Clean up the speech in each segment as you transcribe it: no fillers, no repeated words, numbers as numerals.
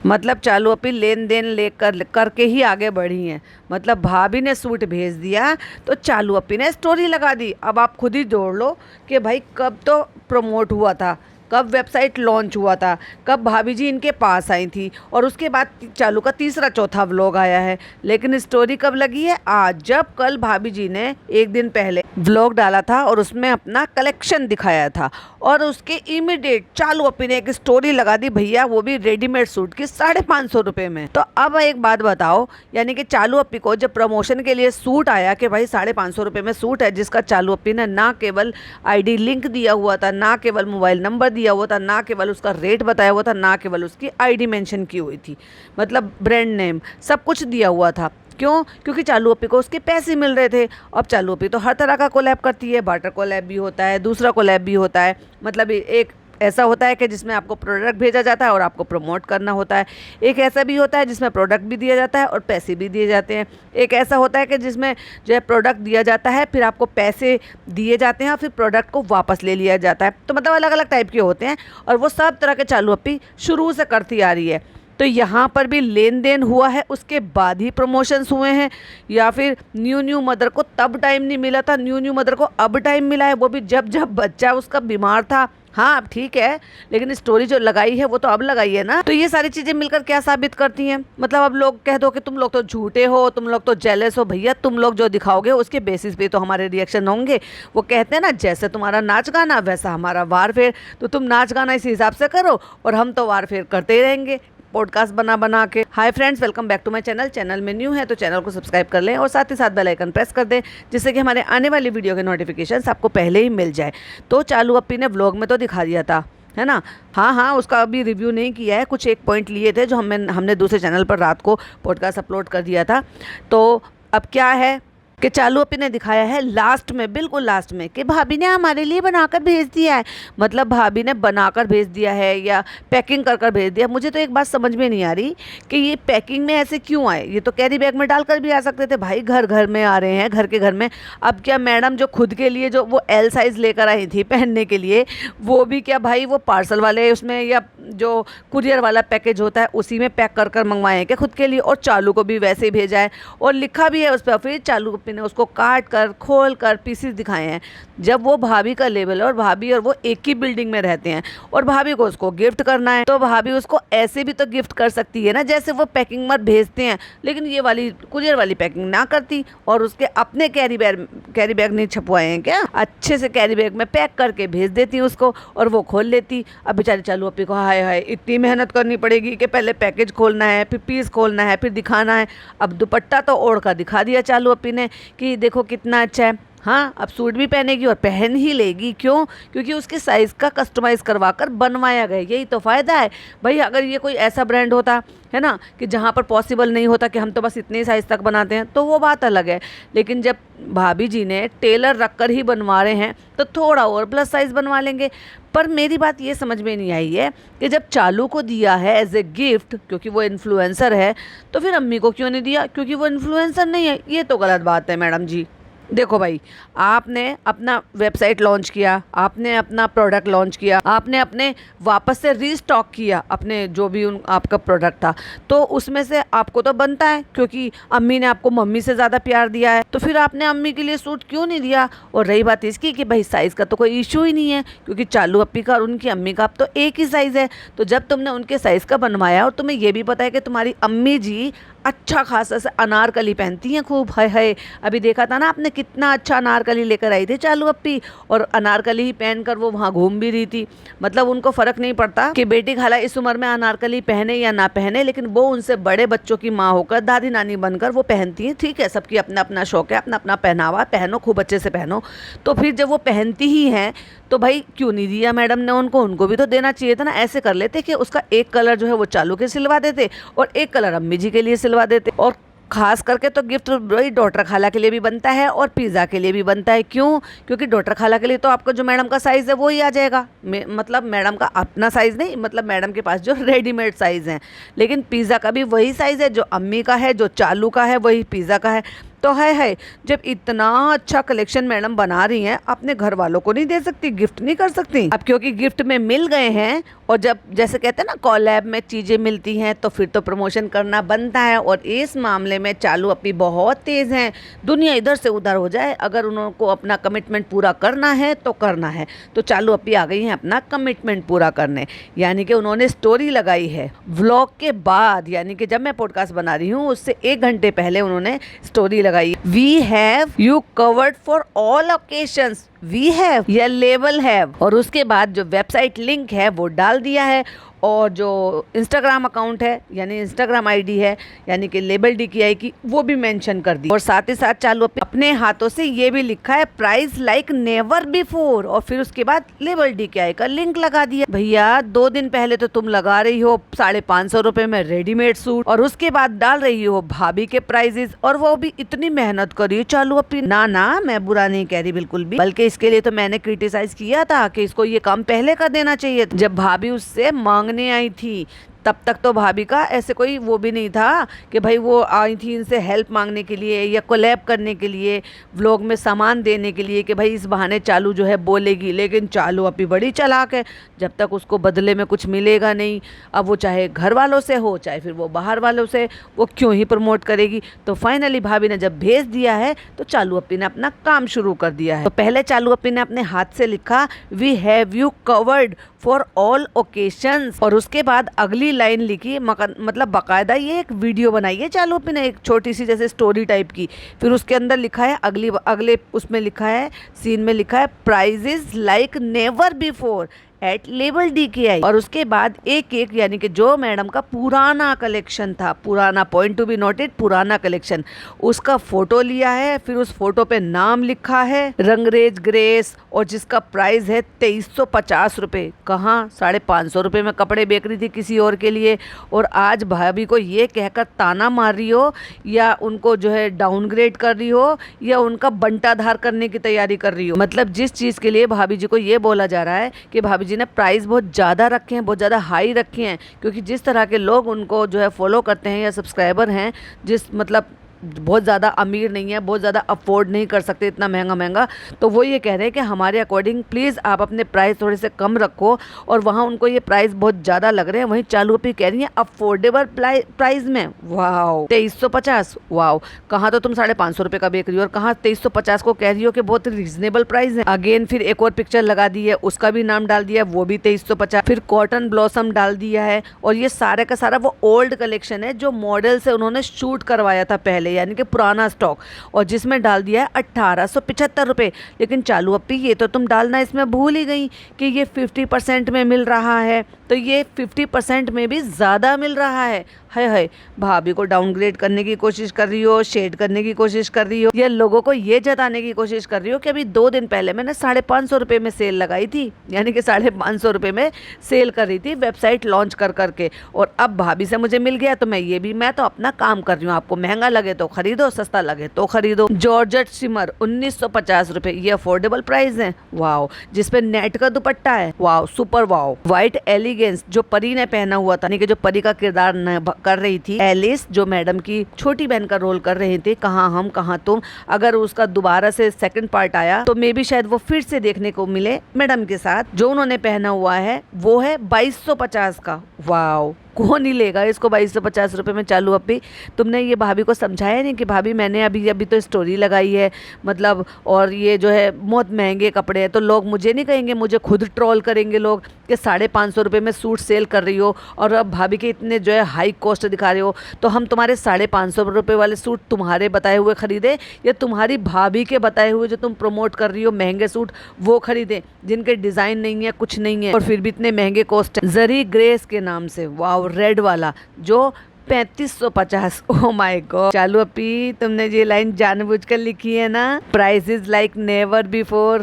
मतलब चालू अपनी लेन देन लेकर करके ही आगे बढ़ी हैं। मतलब भाभी ने सूट भेज दिया तो चालू अपनी ने स्टोरी लगा दी। अब आप खुद ही जोड़ लो कि भाई कब तो प्रमोट हुआ था, कब वेबसाइट लॉन्च हुआ था, कब भाभी जी इनके पास आई थी, और उसके बाद चालू का तीसरा चौथा व्लॉग आया है। लेकिन स्टोरी कब लगी है? आज, जब कल भाभी जी ने एक दिन पहले व्लॉग डाला था और उसमें अपना कलेक्शन दिखाया था, और उसके इमीडिएट चालू अपनी ने एक स्टोरी लगा दी भैया, वो भी रेडीमेड सूट की 550 रुपये में। तो अब एक बात बताओ, यानी कि चालू अपनी को जब प्रमोशन के लिए सूट आया कि भाई 550 रुपये में सूट है, जिसका चालू अपनी ने ना केवल आईडी लिंक दिया हुआ था, ना केवल मोबाइल नंबर दिया हुआ था, ना केवल उसका रेट बताया हुआ था, ना केवल उसकी आईडी मेंशन की हुई थी, मतलब ब्रांड नेम सब कुछ दिया हुआ था। क्यों? क्योंकि चालू अपी को उसके पैसे मिल रहे थे। अब चालू अपी तो हर तरह का कोलैब करती है, बार्टर कोलैब भी होता है, दूसरा कोलैब भी होता है। मतलब एक ऐसा होता है कि जिसमें आपको प्रोडक्ट भेजा जाता है और आपको प्रमोट करना होता है। एक ऐसा भी होता है जिसमें प्रोडक्ट भी दिया जाता है और पैसे भी दिए जाते हैं। एक ऐसा होता है कि जिसमें जो है प्रोडक्ट दिया जाता है, फिर आपको पैसे दिए जाते हैं और फिर प्रोडक्ट को वापस ले लिया जाता है। तो मतलब अलग अलग टाइप के होते हैं, और वो सब तरह के चालू अपी शुरू से करती आ रही है। तो यहाँ पर भी लेन देन हुआ है, उसके बाद ही प्रमोशंस हुए हैं, या फिर न्यू मदर को तब टाइम नहीं मिला था, न्यू मदर को अब टाइम मिला है, वो भी जब जब बच्चा उसका बीमार था। हाँ अब ठीक है, लेकिन स्टोरी जो लगाई है वो तो अब लगाई है ना। तो ये सारी चीज़ें मिलकर क्या साबित करती हैं? मतलब अब लोग कह दो कि तुम लोग तो झूठे हो, तुम लोग तो जेलस हो। भैया तुम लोग जो दिखाओगे उसके बेसिस पे तो हमारे रिएक्शन होंगे। वो कहते हैं ना, जैसे तुम्हारा नाच गाना वैसा हमारा वार फेर। तो तुम नाच गाना इसी हिसाब से करो और हम तो वार फेर करते ही रहेंगे पॉडकास्ट बना बना के। Hi friends, welcome back to my channel. Channel में न्यू है तो चैनल को सब्सक्राइब कर लें और साथ ही साथ बेल आइकन प्रेस कर दें, जिससे कि हमारे आने वाली वीडियो के नोटिफिकेशंस आपको पहले ही मिल जाए। तो चालू अपी ने व्लॉग में तो दिखा दिया था, है ना। हाँ, उसका अभी रिव्यू नहीं किया है, कुछ एक पॉइंट लिए थे जो हमने दूसरे चैनल पर रात को पॉडकास्ट अपलोड कर दिया था। तो अब क्या है कि चालू अपी ने दिखाया है लास्ट में, बिल्कुल लास्ट में, कि भाभी ने हमारे लिए बनाकर भेज दिया है। मतलब भाभी ने बनाकर भेज दिया है या पैकिंग कर कर भेज दिया। मुझे तो एक बात समझ में नहीं आ रही कि ये पैकिंग में ऐसे क्यों आए। ये तो कैरी बैग में डालकर भी आ सकते थे भाई, घर घर में आ रहे हैं, घर के घर में। अब क्या मैडम जो खुद के लिए जो वो एल साइज़ लेकर आई थी पहनने के लिए, वो भी क्या भाई वो पार्सल वाले उसमें या जो कुरियर वाला पैकेज होता है उसी में पैक कर कर मंगवाए हैं क्या खुद के लिए? और चालू को भी वैसे ही भेजा है और लिखा भी है उस पर। फिर चालू ने उसको काट कर खोल कर पीसेस दिखाए हैं। जब वो भाभी का लेवल है और भाभी और वो एक ही बिल्डिंग में रहते हैं और भाभी को उसको गिफ्ट करना है, तो भाभी उसको ऐसे भी तो गिफ्ट कर सकती है ना, जैसे वो पैकिंग मत भेजते हैं। लेकिन ये वाली कुरियर वाली पैकिंग ना करती और उसके अपने कैरी बैग नहीं छपवाए हैं क्या, अच्छे से कैरी बैग में पैक करके भेज देती उसको और वो खोल लेती। अब बेचारी चालू अपनी को हाय हाय इतनी मेहनत करनी पड़ेगी कि पहले पैकेज खोलना है, फिर पीस खोलना है, फिर दिखाना है। अब दुपट्टा तो ओढ़ कर दिखा दिया चालू अपनी ने कि देखो कितना अच्छा है। हाँ, अब सूट भी पहनेगी और पहन ही लेगी। क्यों? क्योंकि उसके साइज़ का कस्टमाइज़ करवा कर बनवाया गया। यही तो फ़ायदा है भाई। अगर ये कोई ऐसा ब्रांड होता है ना कि जहाँ पर पॉसिबल नहीं होता कि हम तो बस इतने साइज़ तक बनाते हैं, तो वो बात अलग है। लेकिन जब भाभी जी ने टेलर रख कर ही बनवा रहे हैं तो थोड़ा और प्लस साइज़ बनवा लेंगे। पर मेरी बात ये समझ में नहीं आई है कि जब चालू को दिया है एज ए गिफ्ट, क्योंकि वो इन्फ्लुएंसर है, तो फिर अम्मी को क्यों नहीं दिया? क्योंकि वो इन्फ्लुएंसर नहीं है। ये तो गलत बात है मैडम जी। देखो भाई, आपने अपना वेबसाइट लॉन्च किया, आपने अपना प्रोडक्ट लॉन्च किया, आपने अपने वापस से रीस्टॉक किया अपने जो भी आपका प्रोडक्ट था, तो उसमें से आपको तो बनता है, क्योंकि अम्मी ने आपको मम्मी से ज़्यादा प्यार दिया है, तो फिर आपने अम्मी के लिए सूट क्यों नहीं दिया? और रही बात इसकी कि भाई साइज़ का तो कोई इशू ही नहीं है, क्योंकि चालू अपी का और उनकी अम्मी का अब तो एक ही साइज़ है। तो जब तुमने उनके साइज़ का बनवाया और तुम्हें ये भी पता है कि तुम्हारी अम्मी जी अच्छा खासा से अनारकली पहनती हैं खूब, हाय हाय। अभी देखा था ना आपने कितना अच्छा अनारकली लेकर आई थी चालू अपी, और अनारकली ही पहनकर वो वहाँ घूम भी रही थी। मतलब उनको फ़र्क नहीं पड़ता कि बेटी खाला इस उम्र में अनारकली पहने या ना पहने, लेकिन वो उनसे बड़े बच्चों की माँ होकर, दादी नानी बनकर वो पहनती हैं। ठीक है, सबकी अपना अपना शौक है, अपना अपना पहनावा, पहनो खूब अच्छे से पहनो। तो फिर जब वो पहनती ही हैं तो भाई क्यों नहीं दिया मैडम ने उनको भी तो देना चाहिए था ना। ऐसे कर लेते कि उसका एक कलर जो है वो चालू के सिलवा देते और एक कलर अम्मी जी के लिए सिलवा देते। और खास करके तो गिफ्ट वही डॉटर खाला के लिए भी बनता है और पिज़्ज़ा के लिए भी बनता है। क्यों? क्योंकि डॉटर खाला के लिए तो आपका जो मैडम का साइज़ है वो ही आ जाएगा, मतलब मैडम का अपना साइज़ नहीं, मतलब मैडम के पास जो रेडीमेड साइज़ हैं। लेकिन पिज़्ज़ा का भी वही साइज़ है जो अम्मी का है, जो चालू का है वही पिज़्ज़ा का है। तो है जब इतना अच्छा कलेक्शन मैडम बना रही हैं, अपने घर वालों को नहीं दे सकती, गिफ्ट नहीं कर सकती? अब क्योंकि गिफ्ट में मिल गए हैं, और जब जैसे कहते हैं ना कोलैब में चीज़ें मिलती हैं तो फिर तो प्रमोशन करना बनता है। और इस मामले में चालू अपी बहुत तेज़ हैं, दुनिया इधर से उधर हो जाए, अगर उनको अपना कमिटमेंट पूरा करना है तो करना है। तो चालू अपी आ गई हैं अपना कमिटमेंट पूरा करने, यानी कि उन्होंने स्टोरी लगाई है व्लॉग के बाद, यानी कि जब मैं पॉडकास्ट बना रही हूँ उससे 1 घंटे पहले उन्होंने स्टोरी लगाई, we have you covered for all occasions, we have yeah label have, और उसके बाद जो वेबसाइट लिंक है वो डाल दिया है, और जो इंस्टाग्राम अकाउंट है यानी इंस्टाग्राम आईडी है यानी कि लेबल DKI की, वो भी मेंशन कर दी। और साथ ही साथ चालू अपने हाथों से ये भी लिखा है प्राइस लाइक नेवर बिफोर, और फिर उसके बाद लेबल DKI का लिंक लगा दिया। भैया 2 दिन पहले तो तुम लगा रही हो 550 रुपए में रेडीमेड सूट, और उसके बाद डाल रही हो भाभी के प्राइजेस, और वो भी इतनी मेहनत करी चालू अपनी। ना मैं बुरा नहीं कह रही बिल्कुल भी, बल्कि इसके लिए तो मैंने क्रिटिसाइज किया था कि इसको ये काम पहले कर देना चाहिए। जब भाभी उससे मांगने आई थी तब तक तो भाभी का ऐसे कोई वो भी नहीं था कि भाई वो आई थी इनसे हेल्प मांगने के लिए या कोलैब करने के लिए, व्लॉग में सामान देने के लिए, कि भाई इस बहाने चालू जो है बोलेगी। लेकिन चालू अभी बड़ी चालाक है, जब तक उसको बदले में कुछ मिलेगा नहीं, अब वो चाहे घर वालों से हो चाहे फिर वो बाहर वालों से, वो क्यों ही प्रमोट करेगी। तो फाइनली भाभी ने जब भेज दिया है तो चालू अपी ने अपना काम शुरू कर दिया है। तो पहले चालू अपी ने अपने हाथ से लिखा we have you covered for all occasions, और उसके बाद अगली लाइन लिखी, मतलब बाकायदा ये एक वीडियो बनाई है चालू अपी ने, एक छोटी सी जैसे स्टोरी टाइप की। फिर उसके अंदर लिखा है अगले उसमें लिखा है, सीन में लिखा है prices like never before at label DKI, और उसके बाद एक यानी कि जो मैडम का पुराना कलेक्शन था, पुराना पॉइंट टू बी नोटेड, पुराना कलेक्शन, उसका फोटो लिया है, फिर उस फोटो पे नाम लिखा है रंगरेज ग्रेस, और जिसका प्राइस है 2350 रुपये। कहाँ 550 रुपये में कपड़े बेच रही थी किसी और के लिए, और आज भाभी को ये कहकर ताना मार रही हो, या उनको जो है डाउनग्रेड कर रही हो, या उनका बंटाधार करने की तैयारी कर रही हो। मतलब जिस चीज़ के लिए भाभी जी को ये बोला जा रहा है कि भाभी जी ने प्राइस बहुत ज़्यादा रखे हैं, बहुत ज़्यादा हाई रखे हैं, क्योंकि जिस तरह के लोग उनको जो है फॉलो करते हैं या सब्सक्राइबर हैं, जिस मतलब बहुत ज़्यादा अमीर नहीं है, बहुत ज़्यादा अफोर्ड नहीं कर सकते इतना महंगा, तो वो ये कह रहे हैं कि हमारे अकॉर्डिंग प्लीज़ आप अपने प्राइस थोड़े से कम रखो, और वहाँ उनको ये प्राइस बहुत ज़्यादा लग रहे हैं। वहीं चालू अपी कह रही है अफोर्डेबल प्राइस में, वाओ 2350, वाओ, कहाँ तो तुम 550 रुपये का बेच रही हो, और कहाँ 2350 को कह रही हो कि बहुत रीजनेबल प्राइस है। अगेन फिर एक और पिक्चर लगा दी है, उसका भी नाम डाल दिया, वो भी 2350, फिर कॉटन ब्लॉसम डाल दिया है, और ये सारे का सारा वो ओल्ड कलेक्शन है जो मॉडल से उन्होंने शूट करवाया था पहले, यानी कि पुराना स्टॉक, और जिसमें डाल दिया है 1875 रुपये। लेकिन चालू अपी ये तो तुम डालना इसमें भूल ही गई कि ये 50% में मिल रहा है, तो ये 50% में भी ज़्यादा मिल रहा है। है भाभी को डाउनग्रेड करने की कोशिश कर रही हो, शेड करने की कोशिश कर रही हो, या लोगों को ये जताने की कोशिश कर रही हो कि अभी 2 दिन पहले मैंने 550 रुपये में सेल लगाई थी, यानी कि 550 रुपये में सेल कर रही थी वेबसाइट लॉन्च कर करके, और अब भाभी से मुझे मिल गया तो मैं तो अपना काम कर रही हूँ। आपको महंगा लगे तो खरीदो, सस्ता लगे तो खरीदो। जॉर्जेट शिमर 1950 रुपये, ये अफोर्डेबल प्राइस है। वाओ, जिसपे नेट का दुपट्टा है, wow super wow. White elegance जो परी ने पहना हुआ था, यानी कि जो परी का किरदार कर रही थी एलिस, जो मैडम की छोटी बहन का रोल कर रहे थे, कहाँ हम कहाँ तुम, अगर उसका दोबारा से सेकंड पार्ट आया तो मे भी शायद वो फिर से देखने को मिले मैडम के साथ। जो उन्होंने पहना हुआ है वो है 2250 का। वाओ, कौन ही लेगा इसको 2250 रुपये में। चालू अपी तुमने ये भाभी को समझाया नहीं कि भाभी मैंने अभी तो स्टोरी लगाई है, मतलब, और ये जो है बहुत महंगे कपड़े हैं, तो लोग मुझे नहीं कहेंगे, मुझे खुद ट्रोल करेंगे लोग कि 550 रुपये में सूट सेल कर रही हो, और अब भाभी के इतने जो है हाई कॉस्ट दिखा रहे हो, तो हम तुम्हारे 550 रुपये वाले सूट तुम्हारे बताए हुए खरीदे, या तुम्हारी भाभी के बताए हुए जो तुम प्रमोट कर रही हो महंगे सूट वो खरीदे, जिनके डिज़ाइन नहीं है, कुछ नहीं है, और फिर भी इतने महंगे कॉस्ट है। जरी ग्रेस के नाम से, वाओ, रेड वाला जो 3550। Oh my God. चालू अपी तुमने ये लाइन जानबूझकर लिखी है ना, प्राइसेस लाइक नेवर बिफोर।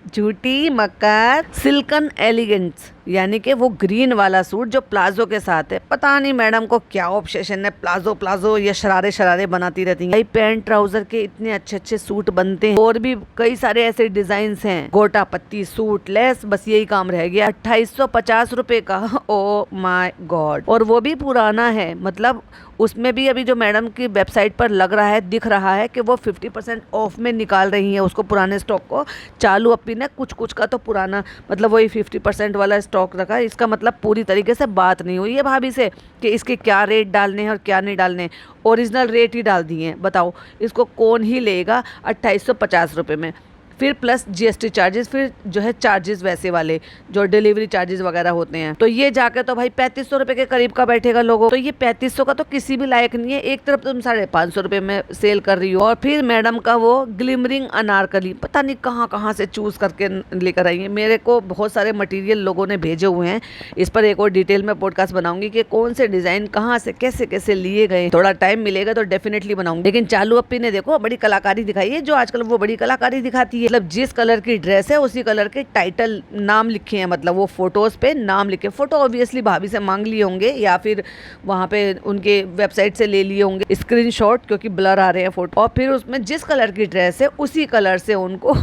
झूठी मक्कार। सिल्कन एलिगेंस, यानी कि वो ग्रीन वाला सूट जो प्लाजो के साथ है। पता नहीं मैडम को क्या ऑब्सेशन है, प्लाजो प्लाजो ये शरारे शरारे बनाती रहती हैं। पैंट ट्राउजर के इतने अच्छे अच्छे सूट बनते हैं और भी कई सारे ऐसे डिजाइन हैं, गोटा पत्ती सूट लेस, बस यही काम रह गया। 2850 रुपए का, ओ माय गॉड। और वो भी पुराना है, मतलब उसमें भी अभी जो मैडम की वेबसाइट पर लग रहा है, दिख रहा है कि वो 50% ऑफ में निकाल रही है उसको, पुराने स्टॉक को। चालू अपी ने कुछ कुछ का तो पुराना मतलब वही 50% वाला स्टॉक रखा है। इसका मतलब पूरी तरीके से बात नहीं हुई है भाभी से कि इसके क्या रेट डालने हैं और क्या नहीं डालने। ओरिजिनल रेट ही डाल दिए हैं। बताओ इसको कौन ही लेगा 2850 रुपये में, फिर प्लस जीएसटी चार्जेस, फिर जो है चार्जेस वैसे वाले जो डिलीवरी चार्जेस वगैरह होते हैं। तो ये जाकर तो भाई 3500 रुपये के करीब का बैठेगा लोगों। तो ये 3500 का तो किसी भी लायक नहीं है। एक तरफ तुम 550 रुपये में सेल कर रही हो और फिर मैडम का वो ग्लिमरिंग अनारकली पता नहीं कहाँ कहाँ से चूज करके लेकर आई है। मेरे को बहुत सारे मटीरियल लोगों ने भेजे हुए हैं, इस पर एक और डिटेल में पॉडकास्ट बनाऊंगी कि कौन से डिजाइन कहाँ से कैसे कैसे लिए गए। थोड़ा टाइम मिलेगा तो डेफिनेटली बनाऊंगी। लेकिन चालू अपी ने देखो बड़ी कलाकारी दिखाई है, जो आजकल वो बड़ी कलाकारी दिखाती है। मतलब जिस कलर की ड्रेस है उसी कलर के टाइटल नाम लिखे हैं, मतलब वो फोटोज पे नाम लिखे। फोटो ऑब्वियसली भाभी से मांग लिए होंगे या फिर वहाँ पे उनके वेबसाइट से ले लिए होंगे स्क्रीनशॉट, क्योंकि ब्लर आ रहे हैं फोटो। और फिर उसमें जिस कलर की ड्रेस है उसी कलर से उनको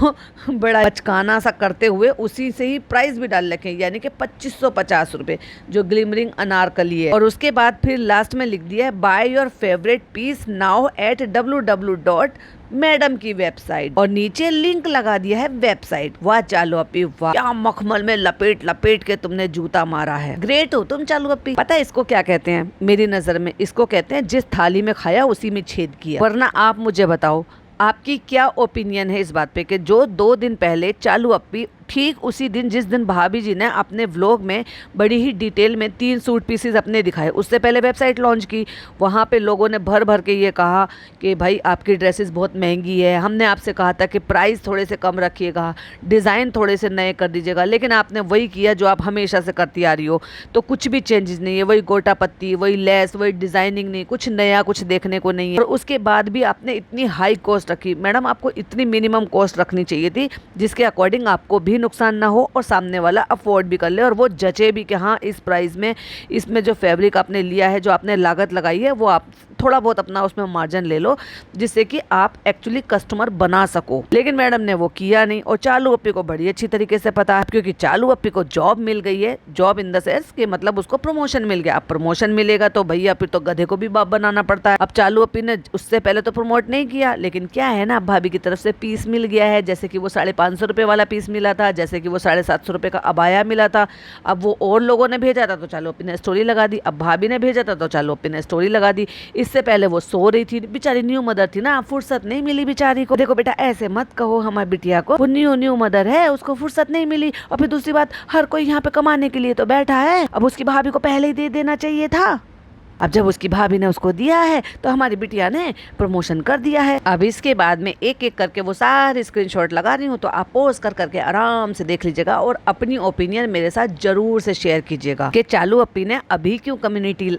बड़ा बचकाना सा करते हुए उसी से ही प्राइस भी डाल रखे, यानी कि 2550 रुपये जो ग्लिमरिंग अनारकली है। और उसके बाद फिर लास्ट में लिख दिया है buy your favourite piece now at www. Madam की वेबसाइट, और नीचे लिंक लगा दिया है वेबसाइट। वाह चालू अपी वाह, क्या मखमल में लपेट लपेट के तुमने जूता मारा है। ग्रेट हो तुम चालू अपी। पता है इसको क्या कहते हैं? मेरी नजर में इसको कहते हैं जिस थाली में खाया उसी में छेद किया। वरना आप मुझे बताओ आपकी क्या ओपिनियन है इस बात पे कि जो 2 दिन पहले चालू अपी ठीक उसी दिन जिस दिन भाभी जी ने अपने व्लॉग में बड़ी ही डिटेल में 3 सूट पीसेस अपने दिखाए, उससे पहले वेबसाइट लॉन्च की, वहाँ पे लोगों ने भर भर के ये कहा कि भाई आपकी ड्रेसेस बहुत महंगी है, हमने आपसे कहा था कि प्राइस थोड़े से कम रखिएगा, डिज़ाइन थोड़े से नए कर दीजिएगा, लेकिन आपने वही किया जो आप हमेशा से करती आ रही हो। तो कुछ भी चेंजेस नहीं है, वही गोटा पत्ती, वही लेस, वही डिज़ाइनिंग, नहीं कुछ नया कुछ देखने को नहीं है। और उसके बाद भी आपने इतनी हाई कॉस्ट रखी। मैडम आपको इतनी मिनिमम कॉस्ट रखनी चाहिए थी जिसके अकॉर्डिंग आपको भी नुकसान ना हो और सामने वाला अफोर्ड भी कर ले, और वो जचे भी कि हाँ इस प्राइस में इसमें जो फैब्रिक आपने लिया है, जो आपने लागत लगाई है, वो आप थोड़ा बहुत अपना उसमें मार्जिन ले लो जिससे कि आप एक्चुअली कस्टमर बना सको। लेकिन मैडम ने वो किया नहीं। और चालू अपी को बड़ी अच्छी तरीके से पता है, क्योंकि चालू अपी को जॉब मिल गई है। जॉब इन द सेंस कि मतलब उसको प्रमोशन मिल गया। अब प्रमोशन मिलेगा तो भैया फिर तो गधे को भी बाप बनाना पड़ता है। अब चालू अपी ने उससे पहले तो प्रमोट नहीं किया, लेकिन क्या है ना, भाभी की तरफ से पीस मिल गया है। जैसे कि वो 550 रुपये वाला पीस मिला था, जैसे कि वो 750 रुपये का अबाया मिला था। अब वो और लोगों ने भेजा था तो चालू अपी ने स्टोरी लगा दी, अब भाभी ने भेजा था तो चालू अपी ने स्टोरी लगा दी। इससे पहले वो सो रही थी बेचारी, न्यू मदर थी ना, फुर्सत नहीं मिली बेचारी को। देखो बेटा ऐसे मत कहो हमारी बिटिया को, वो न्यू मदर है, उसको फुर्सत नहीं मिली। और फिर दूसरी बात, हर कोई यहाँ पे कमाने के लिए तो बैठा है, अब उसकी भाभी को पहले ही दे देना चाहिए था। अब जब उसकी भाभी ने उसको दिया है तो हमारी बिटिया ने प्रमोशन कर दिया है। अब इसके बाद में एक एक करके वो सारे स्क्रीनशॉट लगा रही हूँ, तो आप पोस्ट कर करके आराम से देख लीजिएगा और अपनी ओपिनियन मेरे साथ जरूर से शेयर कीजिएगा कि चालू अपी ने अभी क्यों कम्युनिटी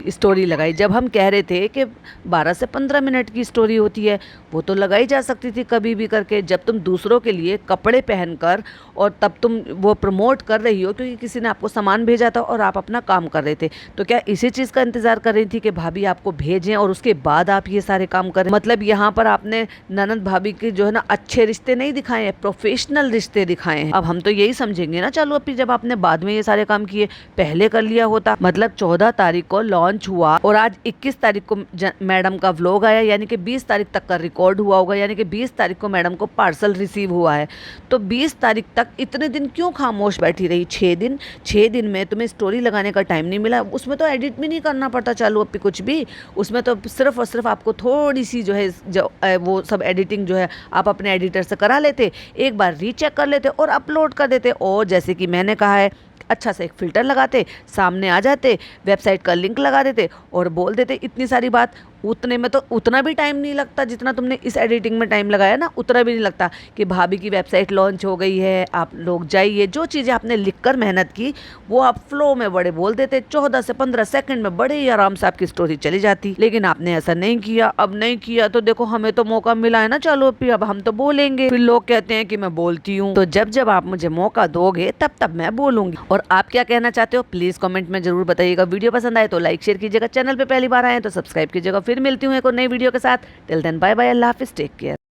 स्टोरी लगाई। जब हम कह रहे थे कि 12 से 15 मिनट की स्टोरी होती है, वो तो लगाई जा सकती थी कभी भी करके, जब तुम दूसरों के लिए कपड़े पहनकर और तब तुम वो प्रमोट कर रही हो क्योंकि किसी ने आपको सामान भेजा था और आप अपना काम कर रहे थे। तो क्या इसी चीज़ का इंतजार कर रही थी कि भाभी आपको भेजें और उसके बाद आप ये सारे काम करें? मतलब यहाँ पर आपने ननद भाभी के जो है ना अच्छे रिश्ते नहीं दिखाए हैं, प्रोफेशनल रिश्ते दिखाए हैं। अब हम तो यही समझेंगे ना चालू अपनी, जब आपने बाद में ये सारे काम किए, पहले कर लिया होता। मतलब 14 तारीख को लॉन्च हुआ और आज 21 तारीख को मैडम का व्लॉग आया, यानी कि 20 तारीख तक का रिकॉर्ड हुआ होगा, यानी कि 20 तारीख को मैडम को पार्सल रिसीव हुआ है। तो 20 तारीख तक इतने दिन क्यों खामोश बैठी रही? 6 दिन में तुम्हें स्टोरी लगाने का टाइम नहीं मिला। उसमें तो एडिट भी नहीं करना पड़ता चालू अपनी कुछ भी, उसमें तो सिर्फ और सिर्फ आपको थोड़ी सी जो है वो सब एडिटिंग जो है आप अपने एडिटर से करा लेते, एक बार रीचेक कर लेते और अपलोड कर देते। और जैसे कि मैंने कहा है, अच्छा से एक फ़िल्टर लगाते, सामने आ जाते, वेबसाइट का लिंक लगा देते और बोल देते इतनी सारी बात। उतने में तो उतना भी टाइम नहीं लगता जितना तुमने इस एडिटिंग में टाइम लगाया ना, उतना भी नहीं लगता कि भाभी की वेबसाइट लॉन्च हो गई है, आप लोग जाइए। जो चीज़ें आपने लिखकर मेहनत की वो आप फ्लो में बड़े बोल देते, 14 से 15 सेकंड में बड़े ही आराम से आपकी स्टोरी चली जाती। लेकिन आपने ऐसा नहीं किया। अब नहीं किया तो देखो हमें तो मौका मिला है ना, चलो अभी अब हम तो बोलेंगे। फिर लोग कहते हैं कि मैं बोलती हूँ, तो जब जब आप मुझे मौका दोगे तब तब मैं बोलूंगी। और आप क्या कहना चाहते हो प्लीज कमेंट में जरूर बताइएगा। वीडियो पसंद आए तो लाइक शेयर कीजिएगा, चैनल पे पहली बार आए तो सब्सक्राइब कीजिएगा। फिर मिलती हूँ एक और नई वीडियो के साथ। टिल देन बाय बाय, अल्लाह हाफिज, टेक केयर।